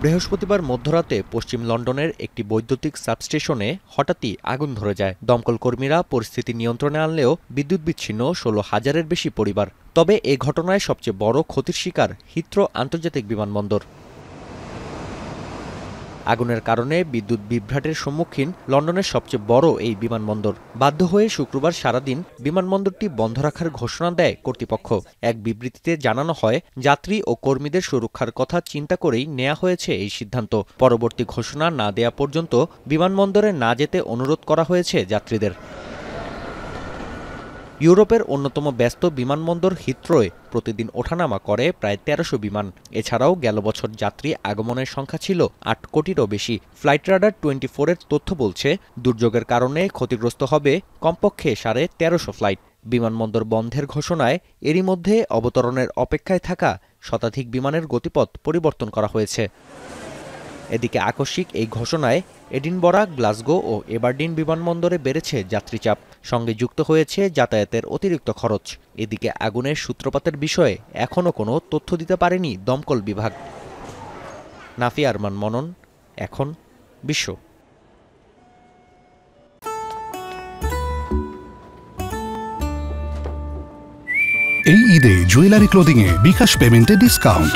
বৃহস্পতিবার মধ্যরাতে পশ্চিম লন্ডনের একটি বৈদ্যুতিক সাবস্টেশনে হঠাৎই আগুন ধরে যায়। দমকল কর্মীরা পরিস্থিতি নিয়ন্ত্রণে আনলেও বিদ্যুৎ বিচ্ছিন্ন ১৬,০০০-এর বেশি পরিবার। তবে এ ঘটনায় সবচেয়ে বড় ক্ষতির শিকার হিথ্রো আন্তর্জাতিক বিমানবন্দর। আগুনের কারণে বিদ্যুৎ বিভ্রাটের সম্মুখীন লন্ডনের সবচেয়ে বড় এই বিমানবন্দর। বাধ্য হয়ে শুক্রবার সারাদিন বিমানবন্দরটি বন্ধ রাখার ঘোষণা দেয় কর্তৃপক্ষ। এক বিবৃতিতে জানানো হয়, যাত্রী ও কর্মীদের সুরক্ষার কথা চিন্তা করেই নেওয়া হয়েছে এই সিদ্ধান্ত। পরবর্তী ঘোষণা না দেয়া পর্যন্ত বিমানবন্দরে না যেতে অনুরোধ করা হয়েছে যাত্রীদের। ইউরোপের অন্যতম ব্যস্ত বিমানবন্দর হিথ্রোয় প্রতিদিন ওঠানামা করে প্রায় ১৩০০ বিমান। এছাড়াও গেল বছর যাত্রী আগমনের সংখ্যা ছিল ৮ কোটিরও বেশি। ফ্লাইট রাডার 24-এর তথ্য বলছে, দুর্যোগের কারণে ক্ষতিগ্রস্ত হবে কমপক্ষে ১৩৫০ ফ্লাইট। বিমানবন্দর বন্ধের ঘোষণায় এরই মধ্যে অবতরণের অপেক্ষায় থাকা শতাধিক বিমানের গতিপথ পরিবর্তন করা হয়েছে। এদিকে আকস্মিক এই ঘোষণায় এডিনবরা, গ্লাসগো ও এবারডিন বিমানবন্দরে বেড়েছে যাত্রীচাপ। সঙ্গে যুক্ত হয়েছে যাতায়াতের অতিরিক্ত খরচ। এদিকে আগুনের সূত্রপাতের বিষয়ে এখনও কোনো তথ্য দিতে পারেনি দমকল বিভাগ। নাফি আরমান মনন, এখন বিশ্ব। এই ঈদে জুয়েলারি ক্লোদিংয়ে বিকাশ পেমেন্টে ডিসকাউন্ট।